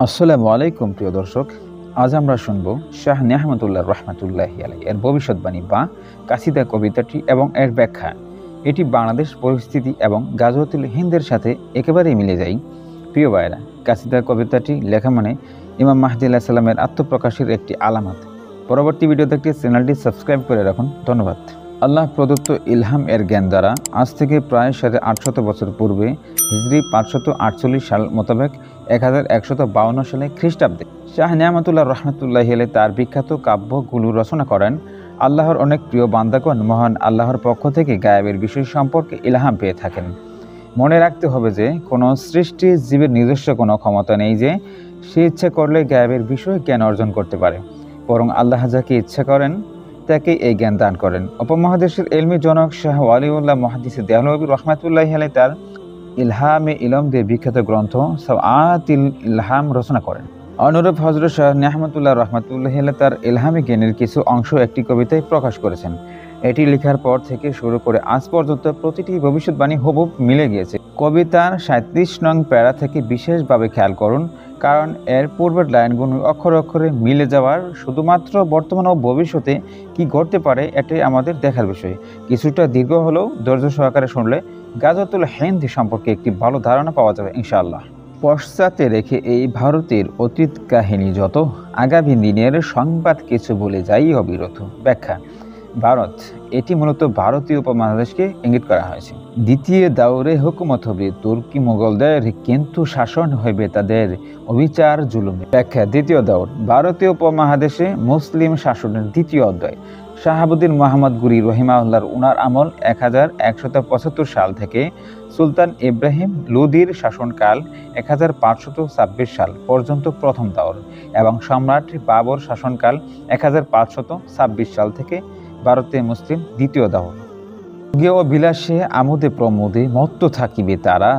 আসসালামু আলাইকুম প্রিয় দর্শক, আজ আমরা শুনব শাহ নেহমতুল্লাহ রহমাতুল্লাহি আলাইহি এর ভবিষ্যৎবাণী বা কাসিদা কবিতাটি এবং এর ব্যাখ্যা। এটি বাংলাদেশ পরিস্থিতি এবং গাজওয়াতুল হিন্দের সাথে একেবারেই মিলে যায়। প্রিয় ভাইয়েরা, কাসিদা কবিতাটি লেখা মানে ইমাম মাহদী আলাইহিস সালামের আত্মপ্রকাশের একটি আলামত। পরবর্তী ভিডিও দেখতে চ্যানেলটি সাবস্ক্রাইব করে রাখুন। ধন্যবাদ। আল্লাহ প্রদত্ত ইলহাম এর জ্ঞান দ্বারা আজ থেকে প্রায় 850 বছর পূর্বে হিজরি 548 সাল মোতাবেক 1152 সালে খ্রিস্টাব্দে শাহ নেয়ামতুল্লাহ রহমতুল্লাহি আলাইহি তার বিখ্যাত কাব্যগুলো রচনা করেন। আল্লাহর অনেক প্রিয় বান্দাগণ মহান আল্লাহর পক্ষ থেকে গায়েবের বিষয় সম্পর্কে ইলহাম পেয়ে থাকেন। মনে রাখতে হবে যে কোনো সৃষ্টি জীবের নিজস্ব কোনো ক্ষমতা নেই যে সে ইচ্ছে করলে গায়েবের বিষয় জ্ঞান অর্জন করতে পারে, বরং আল্লাহ যাকে ইচ্ছা করেন তাকে এই জ্ঞান দান করেন। উপমহাদেশের এলমি জনক শাহ ওয়ালিউল্লাহ মুহাদ্দিস দেহলভী রহমাতুল্লাহি আলাইহি তার ইলহামে ইলম দিয়ে বিখ্যাত গ্রন্থ সাওয়াতিল ইলহাম রচনা করেন। অনুরূপ হযরত শাহ নেহমতুল্লাহ রহমাতুল্লাহি আলাইহি তার ইলহামে জ্ঞানের কিছু অংশ একটি কবিতায় প্রকাশ করেছেন। এটি লেখার পর থেকে শুরু করে আজ পর্যন্ত প্রতিটি ভবিষ্যৎবাণী হুবহু মিলে গিয়েছে। কবিতার 37 নং প্যারা থেকে বিশেষভাবে খেয়াল করুন, কারণ এর পূর্বের লাইনগুলো অক্ষরে অক্ষরে মিলে যাওয়ার শুধুমাত্র বর্তমান ও ভবিষ্যতে কি ঘটতে পারে এটাই আমাদের দেখার বিষয়। কিছুটা দীর্ঘ হলেও ধৈর্য সহকারে শুনলে গাজওয়াতুল হিন্দ সম্পর্কে একটি ভালো ধারণা পাওয়া যাবে ইনশাআল্লাহ। পশ্চাতে রেখে এই ভারতের অতীত কাহিনী যত, আগামী দিনের সংবাদ কিছু বলে যাই অবিরত। ব্যাখ্যা: ভারত, এটি মূলত ভারতীয় উপমহাদেশকে ইঙ্গিত করা হয়েছে। দ্বিতীয় দাউরে হুকুমত হবে তুর্কি মুঘলদের, কিন্তু শাসন হইবে তাদের অবিচার জুলুমে। ব্যাখ্যা: দ্বিতীয় দাউর ভারতীয় উপমহাদেশে মুসলিম শাসনের দ্বিতীয় অধ্যায়। শাহাবুদ্দিন মোহাম্মদ গুরি রহিমাহুল্লাহর উনার আমল 1175 সাল থেকে সুলতান ইব্রাহিম লোদির শাসনকাল 1526 সাল পর্যন্ত প্রথম দাউর এবং সম্রাট বাবর শাসনকাল 1526 সাল থেকে ভারতে মুসলিম দ্বিতীয় দাউর। জ্ঞেয় বিলাসে আমোদে প্রমোদে মত্ত থাকিবে তারা,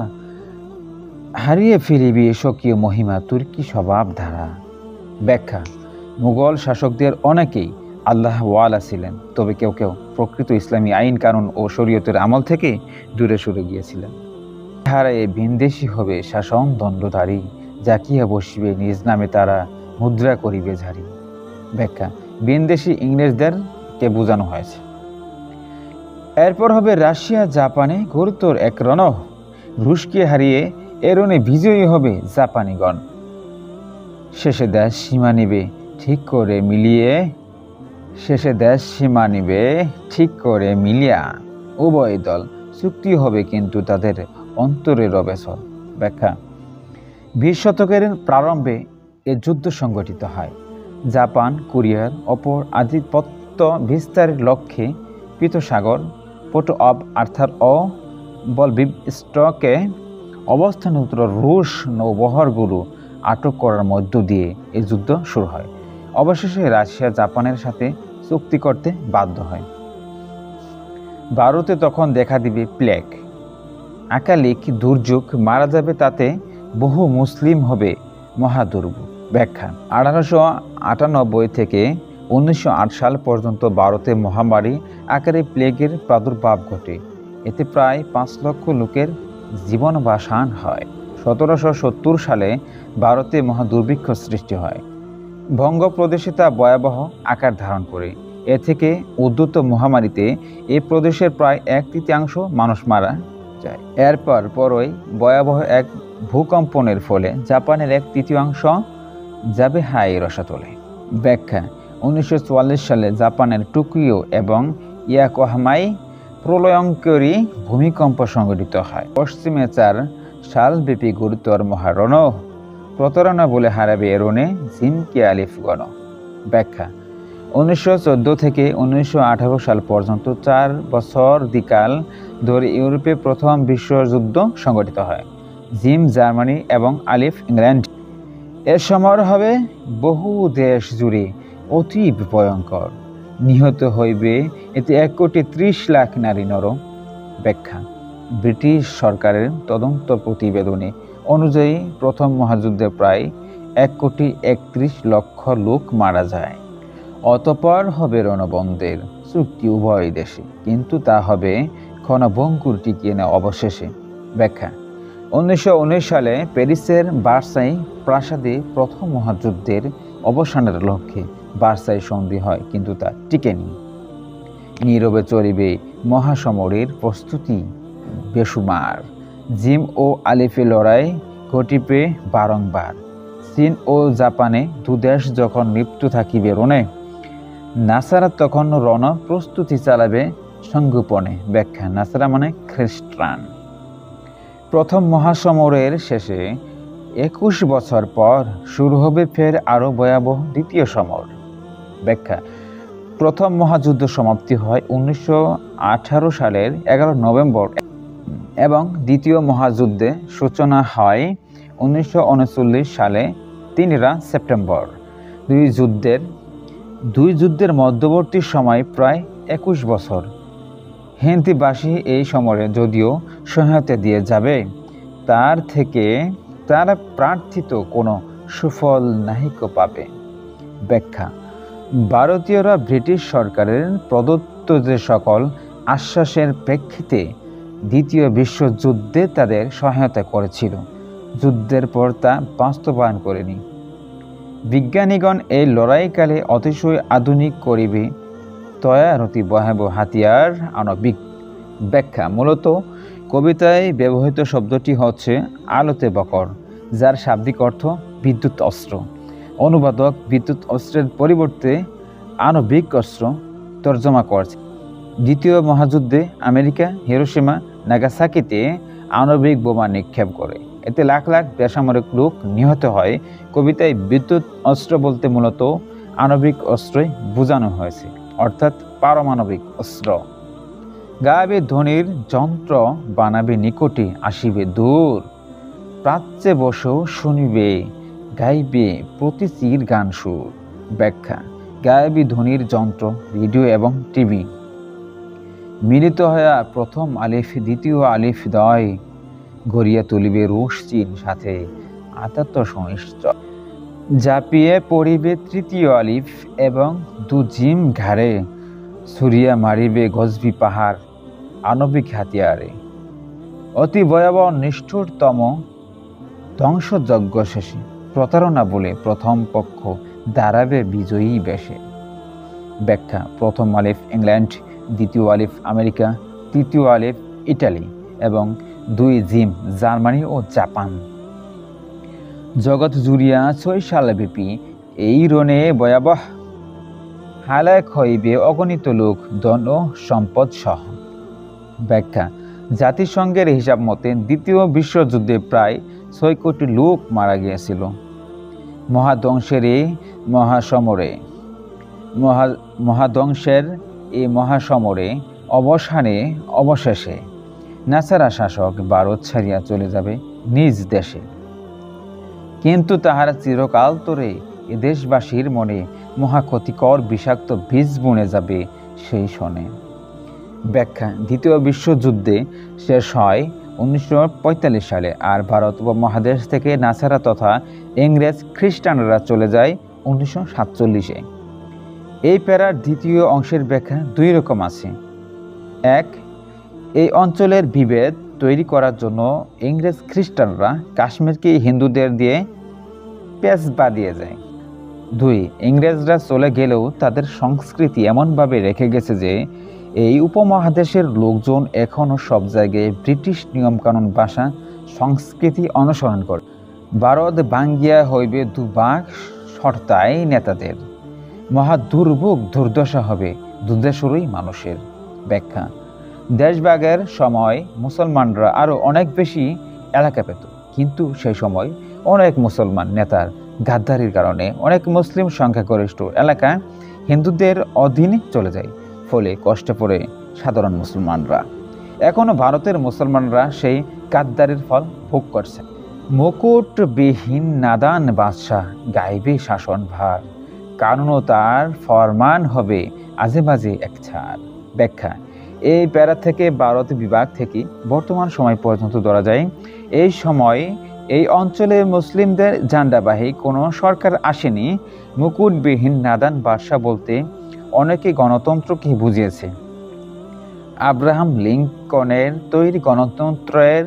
হারিয়ে ফেলিবে স্বকীয় মহিমা তুর্কি স্বভাব ধারা। ব্যাখ্যা: মুঘল শাসকদের অনেকেই আল্লাহ ওয়ালা ছিলেন, তবে কেউ কেউ প্রকৃত ইসলামী আইন কানুন ও শরীয়তের আমল থেকে দূরে সরে গিয়েছিলেন। হারায়ে ভিনদেশী হবে শাসন দণ্ডধারী, জাকিয়া বসিবে নিজ নামে তারা মুদ্রা করিবে ঝাড়ি। ব্যাখ্যা: ভিনদেশী ইংরেজদেরকে বোঝানো হয়েছে। এরপর হবে রাশিয়া জাপানে গুরুত্বর এক রণ, রুশকে হারিয়ে এরনে বিজয়ী হবে জাপানিগণ। শেষে দেশ সীমা নিবে ঠিক করে মিলিয়ে, শেষে দেশ সীমা নিবে ঠিক করে মিলিয়া, উভয় দল চুক্তি হবে কিন্তু তাদের অন্তরে রবে ছল। ব্যাখ্যা: 20 শতকের প্রারম্ভে এ যুদ্ধ সংগঠিত হয়। জাপান কোরিয়ার অপর আধিপত্য বিস্তারের লক্ষ্যে পীতসাগর পোর্ট অব আর্থার ও ভলদিভস্টকে অবস্থানরত রুশ নৌবহরগুলো আটক করার মধ্য দিয়ে এই যুদ্ধ শুরু হয়। অবশেষে রাশিয়া জাপানের সাথে চুক্তি করতে বাধ্য হয়। ভারতে তখন দেখা দিবে প্লেগ, আকালিক দুর্যোগ, মারা যাবে তাতে বহু মুসলিম হবে মহাদুর্ভোগ। ব্যাখ্যা: 1898 থেকে 1908 সাল পর্যন্ত ভারতে মহামারী আকারে প্লেগের প্রাদুর্ভাব ঘটে। এতে প্রায় 5 লক্ষ লোকের জীবনাবসান হয়। 1770 সালে ভারতে মহাদুর্ভিক্ষ সৃষ্টি হয়। বঙ্গপ্রদেশে তা ভয়াবহ আকার ধারণ করে। এ থেকে উদ্ধৃত মহামারীতে এই প্রদেশের প্রায় 1/3 মানুষ মারা যায়। এরপর পরই ভয়াবহ এক ভূকম্পনের ফলে জাপানের 1/3 যাবে হাই রসাতলে। ব্যাখ্যা: 1944 সালে জাপানের টোকিও এবং ইয়াকোহামায় প্রলয়ঙ্করী ভূমিকম্প সংঘটিত হয়। পশ্চিমে 4 সালব্যাপী গুরুতর মহারণ, প্রতারণা বলে হারাবে এরনে জিমকে আলিফগণ। ব্যাখ্যা: 1914 থেকে 1918 সাল পর্যন্ত 4 বছরাধিকাল ধরে ইউরোপে প্রথম বিশ্বযুদ্ধ সংঘটিত হয়। জিম জার্মানি এবং আলিফ ইংল্যান্ড। এর সময় হবে বহু দেশ জুড়ে অতীব ভয়ঙ্কর। নিহত হইবে এতে 1,30,00,000 নারী নর। ব্যাখ্যা: ব্রিটিশ সরকারের তদন্ত প্রতিবেদনে অনুযায়ী প্রথম মহাযুদ্ধে প্রায় 1,31,00,000 লোক মারা যায়। অতঃপর হবে রণবন্ধের চুক্তি উভয় দেশে, কিন্তু তা হবে ক্ষণভঙ্গুর টিকিয়ে নেওয়া অবশেষে। ব্যাখ্যা: 1919 সালে প্যারিসের ভার্সাই প্রাসাদে প্রথম মহাযুদ্ধের অবসানের লক্ষ্যে ভার্সাই সন্ধি হয়, কিন্তু তা টিকেনি। নীরবে চলিবে মহাসমরের প্রস্তুতি বেসুমার। জিম ও আলিফে লড়াই ঘটিবে বারংবার। চীন ও জাপানে দুদেশ যখন মৃত্যু থাকিবে রণে, নাসারা তখন রণ প্রস্তুতি চালাবে সংগোপনে। ব্যাখ্যা: নাসারা মানে খ্রিস্টান। প্রথম মহাসমরের শেষে 21 বছর পর শুরু হবে ফের আরও ভয়াবহ দ্বিতীয় সমর। ব্যাখ্যা: প্রথম মহাযুদ্ধ সমাপ্তি হয় 1918 সালের 11 নভেম্বর এবং দ্বিতীয় মহাযুদ্ধে সূচনা হয় 1939 সালে 3 সেপ্টেম্বর। দুই যুদ্ধের মধ্যবর্তী সময় প্রায় 21 বছর। হিন্দিভাষী এই সমরে যদিও সহায়তা দিয়ে যাবে, তার থেকে তারা প্রার্থিত কোনো সুফল নাহিক পাবে। ব্যাখ্যা: ভারতীয়রা ব্রিটিশ সরকারের প্রদত্ত যে সকল আশ্বাসের প্রেক্ষিতে দ্বিতীয় বিশ্বযুদ্ধে তাদের সহায়তা করেছিল, যুদ্ধের পর তা বাস্তবায়ন করেনি। বিজ্ঞানীগণ এই লড়াইকালে অতিশয় আধুনিক করিবে তৈয়ারতি ভয়াবহ হাতিয়ার আণবিক। ব্যাখ্যা: মূলত কবিতায় ব্যবহৃত শব্দটি হচ্ছে আলোতে বকর, যার শাব্দিক অর্থ বিদ্যুৎ অস্ত্র। অনুবাদক বিদ্যুৎ অস্ত্রের পরিবর্তে আণবিক অস্ত্র তর্জমা করেছে। দ্বিতীয় মহাযুদ্ধে আমেরিকা হিরোশিমা নাগাসাকিতে আণবিক বোমা নিক্ষেপ করে, এতে লাখ লাখ বেসামরিক লোক নিহত হয়। কবিতায় বিদ্যুৎ অস্ত্র বলতে মূলত আণবিক অস্ত্রই বোঝানো হয়েছে, অর্থাৎ পারমাণবিক অস্ত্র। গাইবে ধ্বনির যন্ত্র বানাবে নিকটে, আসিবে দূর। প্রাচ্যে বসেও শুনিবে, গাইবে প্রতিচির গান সুর। ব্যাখ্যা: গাইবে ধ্বনির যন্ত্র রেডিও এবং টিভি। মিলিত হইয়া প্রথম আলিফ দ্বিতীয় আলিফ দয়, গড়িয়া তুলিবে রুশ চীন সাথে আতাত্ম সনিশ্চয়। জাপিয়ে পড়িবে তৃতীয় আলিফ এবং দু জিম ঘাড়ে, ছুরিয়া মারিবে গজবি পাহাড় আণবিক হাতিয়ারে। অতি ভয়াবহ নিষ্ঠুরতম ধ্বংসযজ্ঞ শেষে প্রতারণা বলে প্রথম পক্ষ দাঁড়াবে বিজয়ী বেশে। ব্যাখ্যা: প্রথম আলিফ ইংল্যান্ড, দ্বিতীয় আলিফ আমেরিকা, তৃতীয় আলিফ ইটালি এবং 2 জিম জার্মানি ও জাপান। জগৎ জুড়িয়া 6 সালব্যাপী এই রণে ভয়াবহ হালাক হইবে অগণিত লোক, ধন ও সম্পদ সহ। ব্যাখ্যা: জাতিসংঘের হিসাব মতে দ্বিতীয় বিশ্বযুদ্ধে প্রায় 6 কোটি লোক মারা গিয়েছিল। মহাধ্বংসের এই মহাসমরে অবশেষে নাসারা শাসক ভারত ছাড়িয়া চলে যাবে নিজ দেশে, কিন্তু তাহারা চিরকাল তোরে এ দেশবাসীর মনে মহাক্ষতিকর বিষাক্ত বীজ বুনে যাবে সেই শনে। ব্যাখ্যা: দ্বিতীয় বিশ্বযুদ্ধে শেষ হয় 1945 সালে, আর ভারত উপমহাদেশ থেকে নাসারা তথা ইংরেজ খ্রিস্টানরা চলে যায় 1947-এ। এই প্যারার দ্বিতীয় অংশের ব্যাখ্যা 2 রকম আছে। 1. এই অঞ্চলের বিভেদ তৈরি করার জন্য ইংরেজ খ্রিস্টানরা কাশ্মীরকে হিন্দুদের দিয়ে পেঁচ বাঁধিয়ে যায়। 2. ইংরেজরা চলে গেলেও তাদের সংস্কৃতি এমনভাবে রেখে গেছে যে এই উপমহাদেশের লোকজন এখনও সব জায়গায় ব্রিটিশ নিয়মকানুন ভাষা সংস্কৃতি অনুসরণ করে। ভারত ভাঙ্গিয়া হইবে দুভাগ সর্তায় নেতাদের, মহা দুর্ভোগ দুর্দশা হবে দুদেশেরই মানুষের। ব্যাখ্যা: দেশভাগের সময় মুসলমানরা আরও অনেক বেশি এলাকা পেত, কিন্তু সেই সময় অনেক মুসলমান নেতার গাদ্দারির কারণে অনেক মুসলিম সংখ্যাগরিষ্ঠ এলাকা হিন্দুদের অধীনে চলে যায়, ফলে কষ্টে পড়ে সাধারণ মুসলমানরা। এখনও ভারতের মুসলমানরা সেই গাদ্দারির ফল ভোগ করছে। মুকুটবিহীন নাদান বাদশাহ গাইবে শাসন ভার, কারণও তার ফরমান হবে আজে বাজে এক ছাড়। ব্যাখ্যা: এই প্যারা থেকে ভারত বিভাগ থেকে বর্তমান সময় পর্যন্ত ধরা যায়, এই সময় এই অঞ্চলে মুসলিমদের ঝান্ডাবাহী কোনো সরকার আসেনি। মুকুটবিহীন নাদান বাদশাহ বলতে অনেকে গণতন্ত্রকে বুঝিয়েছে। আব্রাহাম লিঙ্কনের তৈরি গণতন্ত্রের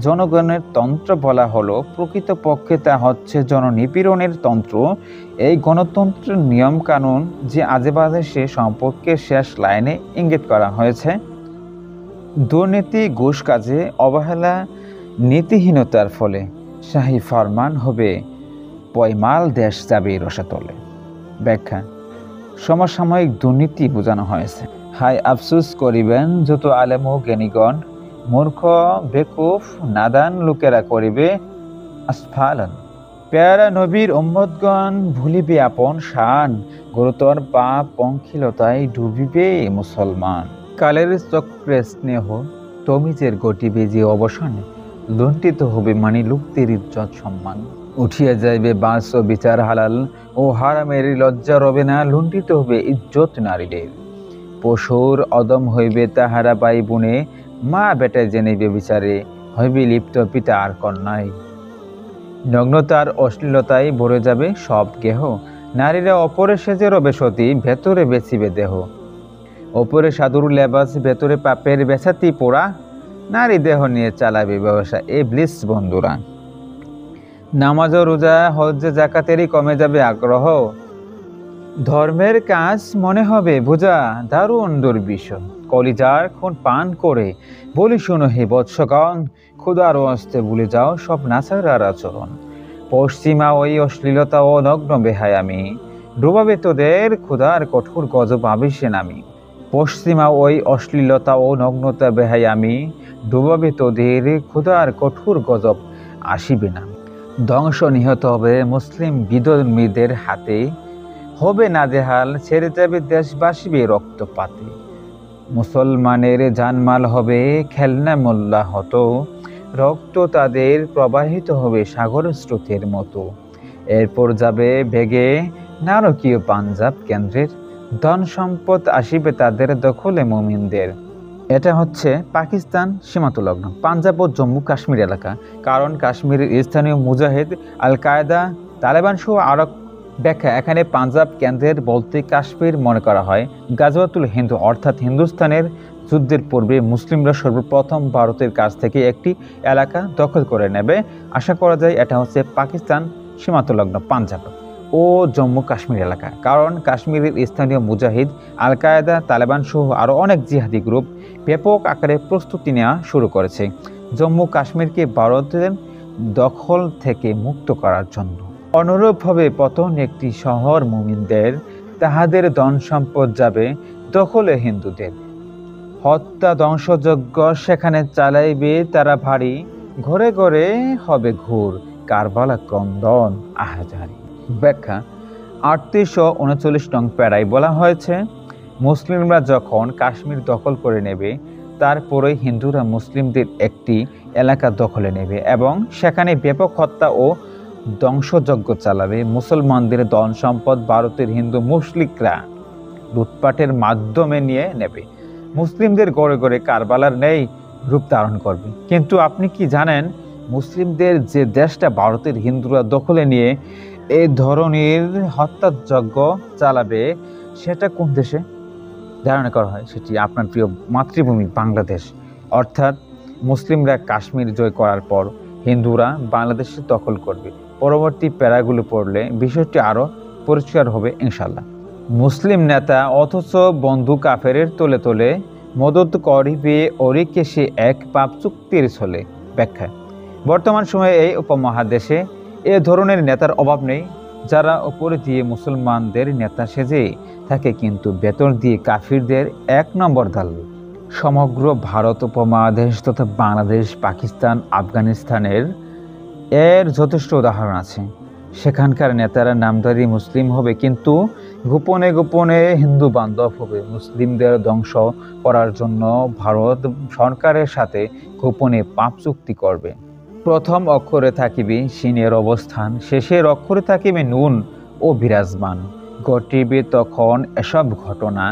জনগণের তন্ত্র বলা হলো, প্রকৃতপক্ষে তা হচ্ছে জননিপীড়নের তন্ত্র। এই গণতন্ত্রের নিয়ম কানুন যে আজেবাজে সে সম্পর্কে শেষ লাইনে ইঙ্গিত করা হয়েছে। দুর্নীতি, ঘুষ কাজে অবহেলা, নীতিহীনতার ফলে শাহী ফরমান হবে পয়মাল, দেশ যাবে রসাতলে। ব্যাখ্যা: সমসাময়িক দুর্নীতি বোঝানো হয়েছে। হায় আফসোস করিবেন যত আলেম ও জ্ঞানীগণ, মূর্খ বেকুফ নাদান লোকেরা করিবে আসফালন। পেয়ারা নবীর উম্মতগণ ভুলিবে আপন শান, গুরুতর পাপ পঙ্কিলতায় ডুবিবে মুসলমান। কালের চক্রে স্নেহ তমিজের গটিবে যে অবসান, লুণ্ঠিত হবে মানি লুপ্তের ইজ্জত সম্মান। উঠিয়া যাইবে বাস ও বিচার হালাল, ও হারামের লজ্জা রবে না, লুণ্ঠিত হবে ইজ্জত নারীদের। পশুর অদম হইবে তাহারা বাই বুনে, মা বেটায় জেনেবে বিচারে, হইবে লিপ্ত পিতা আর কন্যায়। নগ্নতার অশ্লীলতায় ভরে যাবে সব গেহ, নারীরা অপরে সেজে রবে সতী, ভেতরে বেচিবে দেহ। ওপরে সাধুর লেবাস, ভেতরে পাপের বেচাতি পোড়া, নারী দেহ নিয়ে চালাবে ব্যবসা ইবলিস বন্ধুরা। নামাজ ও রোজা হজ্জে জাকাতেরই কমে যাবে আগ্রহ, ধর্মের কাজ মনে হবে বোঝা দারুণ দুর্বিষহ। কলিজার খুন পান করে বলি শুনো হে বৎসগণ, ক্ষুধার অস্তে ভুলে যাও সব নাছারার আচরণ। পশ্চিমা ওই অশ্লীলতা ও নগ্ন বেহায়ামি, ডুবাবে তোদের ক্ষুধার কঠোর গজব আবিসে নামি। পশ্চিমা ওই অশ্লীলতা ও নগ্নতা বেহায়ামি, ডুবাবে তোদের ক্ষুধার কঠোর গজব আসিবে না। ধ্বংস নিহত হবে মুসলিম বিধর্মীদের হাতে, হবে নাজেহাল ছেড়ে যাবে দেশ, বাসিবে রক্তপাতে। মুসলমানের জানমাল হবে খেলনা মোল্লা হতো, রক্ত তাদের প্রবাহিত হবে সাগর স্রোতের মতো। এরপর যাবে ভেগে নারকীয় পাঞ্জাব কেন্দ্রের, ধন সম্পদ আসিবে তাদের দখলে মুমিনদের। এটা হচ্ছে পাকিস্তান সীমান্তলগ্ন পাঞ্জাব ও জম্মু কাশ্মীর এলাকা। কারণ কাশ্মীরের স্থানীয় মুজাহিদ, আল কায়দা, তালেবান সহ আরব। ব্যাখ্যা: এখানে পাঞ্জাব কেন্দ্রের বলতে কাশ্মীর মনে করা হয়। গাজওয়াতুল হিন্দ অর্থাৎ হিন্দুস্তানের যুদ্ধের পূর্বে মুসলিমরা সর্বপ্রথম ভারতের কাছ থেকে একটি এলাকা দখল করে নেবে। আশা করা যায় এটা হচ্ছে পাকিস্তান সীমান্তলগ্ন পাঞ্জাব ও জম্মু কাশ্মীর এলাকা। কারণ কাশ্মীরের স্থানীয় মুজাহিদ, আল কায়দা, তালেবান সহ আরও অনেক জিহাদি গ্রুপ ব্যাপক আকারে প্রস্তুতি নেওয়া শুরু করেছে জম্মু কাশ্মীরকে ভারতের দখল থেকে মুক্ত করার জন্য। অনুরূপভাবে পতন একটি শহর মুমিনদের, তাহাদের ধন সম্পদ যাবে দখলে হিন্দুদের। হত্যা ধ্বংসযজ্ঞ সেখানে চালাইবে তারা ভারী, ঘরে ঘরে হবে ঘোর কারবালা ক্রন্দন আহাজারি। ব্যাখ্যা: ৩৮৩৯ নং প্যারায় বলা হয়েছে, মুসলিমরা যখন কাশ্মীর দখল করে নেবে, তারপরে হিন্দুরা মুসলিমদের একটি এলাকা দখলে নেবে এবং সেখানে ব্যাপক হত্যা ও ধ্বংসযজ্ঞ চালাবে। মুসলমানদের ধন সম্পদ ভারতের হিন্দু মুশরিকরা লুটপাটের মাধ্যমে নিয়ে নেবে। মুসলিমদের গড়ে গড়ে কারবালার নেই রূপ ধারণ করবে। কিন্তু আপনি কি জানেন, মুসলিমদের যে দেশটা ভারতের হিন্দুরা দখলে নিয়ে এই ধরনের হত্যাযজ্ঞ চালাবে, সেটা কোন দেশে? ধারণা করা হয় সেটি আপনার প্রিয় মাতৃভূমি বাংলাদেশ। অর্থাৎ মুসলিমরা কাশ্মীর জয় করার পর হিন্দুরা বাংলাদেশে দখল করবে। পরবর্তী প্যারাগুলো পড়লে বিষয়টি আরও পরিষ্কার হবে ইনশাল্লাহ। মুসলিম নেতা অথচ বন্ধু কাফেরের তোলে তোলে, মদত করিবে ওরিকে সে এক পাপ চুক্তির ছলে। ব্যাখ্যা: বর্তমান সময়ে এই উপমহাদেশে এ ধরনের নেতার অভাব নেই, যারা উপরে দিয়ে মুসলমানদের নেতা সেজে থাকে কিন্তু ভেতর দিয়ে কাফিরদের এক নম্বর দালাল। সমগ্র ভারত উপমহাদেশ তথা বাংলাদেশ, পাকিস্তান, আফগানিস্তানের এর যথেষ্ট উদাহরণ আছে। সেখানকার নেতারা নামধারী মুসলিম হবে কিন্তু গোপনে গোপনে হিন্দু বান্ধব হবে। মুসলিমদের ধ্বংস করার জন্য ভারত সরকারের সাথে গোপনে পাপ চুক্তি করবে। প্রথম অক্ষরে থাকিবে সিনের অবস্থান, শেষের অক্ষরে থাকিবে নুন ও বিরাজমান। ঘটিবে তখন এসব ঘটনা,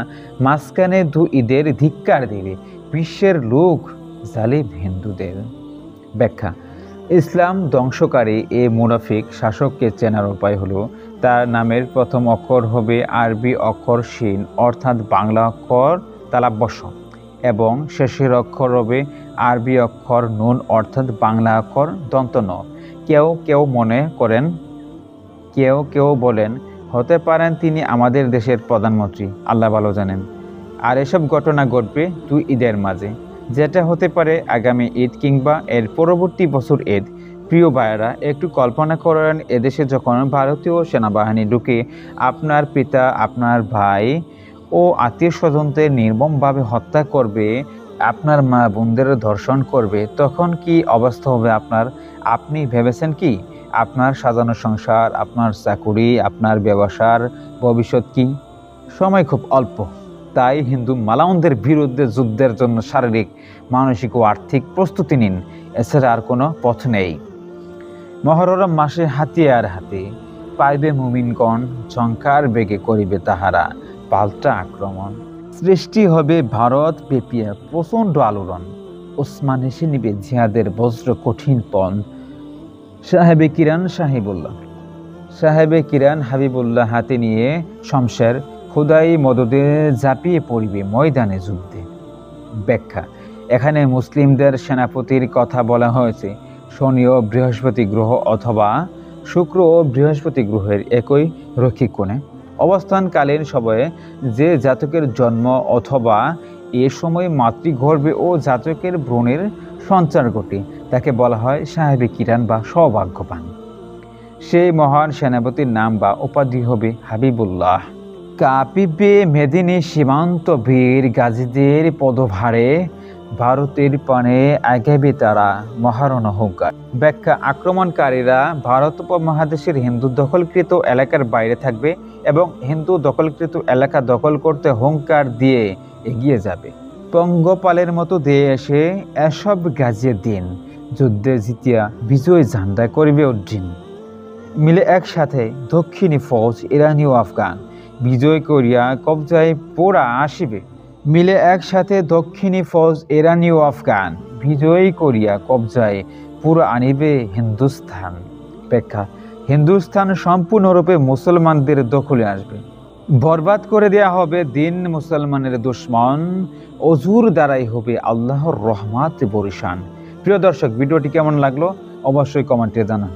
মাঝখানে দু ঈদের ধিক্কার দিবে বিশ্বের লোক জালিম হিন্দুদের। ব্যাখ্যা: ইসলাম ধ্বংসকারী এ মুনাফিক শাসককে চেনার উপায় হলো, তার নামের প্রথম অক্ষর হবে আরবি অক্ষর শিন অর্থাৎ বাংলা অক্ষর তালাব্বশ। এবং শেষের অক্ষর হবে আরবি অক্ষর নুন অর্থাৎ বাংলা অক্ষর দন্ত ন। কেউ কেউ বলেন হতে পারেন তিনি আমাদের দেশের প্রধানমন্ত্রী, আল্লাহ ভালো জানেন। আর এসব ঘটনা ঘটবে 2 ঈদের মাঝে, যেটা হতে পারে আগামী ঈদ কিংবা এর পরবর্তী বছর ঈদ। প্রিয় ভাইয়েরা, একটু কল্পনা করেন এদেশে যখন ভারতীয় সেনাবাহিনী ঢুকে আপনার পিতা, আপনার ভাই ও আত্মীয় স্বজনদের নির্মমভাবে হত্যা করবে, আপনার মা বোনদের ধর্ষণ করবে, তখন কি অবস্থা হবে আপনার? আপনি ভেবেছেন কি আপনার সাজানো সংসার, আপনার চাকুরি, আপনার ব্যবসার ভবিষ্যৎ কি? সময় খুব অল্প, তাই হিন্দু মালাউনদের বিরুদ্ধে যুদ্ধের জন্য শারীরিক, মানসিক ও আর্থিক প্রস্তুতি নিন, এছাড়া আর কোনো পথ নেই। মহররম মাসে হাতিয়ার হাতে পাইবে মুমিনগণ, ঝঙ্কার বেগে করিবে তাহারা পাল্টা আক্রমণ। সৃষ্টি হবে ভারত ব্যাপী প্রচণ্ড আলোড়ন, ওসমান এসে নিবে জিহাদের বজ্র কঠিন পণ। সাহেবে কিরান হাবিবুল্লাহ হাতে নিয়ে শমশের খুদাই মদদে ঝাঁপিয়ে পড়িবে ময়দানে যুদ্ধে। ব্যাখ্যা: এখানে মুসলিমদের সেনাপতির কথা বলা হয়েছে শনি ও বৃহস্পতি গ্রহ অথবা শুক্র ও বৃহস্পতি গ্রহের একই রক্ষী কোণে অবস্থানকালীন সময়ে যে জাতকের জন্ম অথবা এ সময় মাতৃগর্ভে ও জাতকের ভ্রূণের সঞ্চার ঘটে তাকে বলা হয় সাহেবে কিরান বা সৌভাগ্যবান। সেই মহান সেনাপতির নাম বা উপাধি হবে হাবিবুল্লাহ। কাঁপিবে মেদিনী সীমান্ত বীর গাজীদের পদভারে, ভারতের পানে আগাবে তারা মহারণ হুঙ্কার। ব্যাখ্যা: আক্রমণকারীরা ভারত উপমহাদেশের হিন্দু দখলকৃত এলাকার বাইরে থাকবে এবং হিন্দু দখলকৃত এলাকা দখল করতে হুঙ্কার দিয়ে এগিয়ে যাবে। পঙ্গপালের মতো দিয়ে এসে এসব গাজিয়ে দিন, যুদ্ধে জিতিয়া বিজয় ঝান্ডা করিবে উড্ডীন। মিলে একসাথে দক্ষিণী ফৌজ ইরানি ও আফগান, বিজয় করিয়া কবজায় পোড়া আসিবে। মিলে একসাথে দক্ষিণী ফৌজ ইরানি ও আফগান, বিজয় করিয়া কবজায় পুরো আনিবে হিন্দুস্থান। ব্যাখ্যা: হিন্দুস্থান সম্পূর্ণরূপে মুসলমানদের দখলে আসবে, বরবাদ করে দেয়া হবে দিন মুসলমানের দুশ্মন, অজুর দ্বারাই হবে আল্লাহর রহমত বরিশান। প্রিয় দর্শক, ভিডিওটি কেমন লাগলো অবশ্যই কমেন্টে জানান।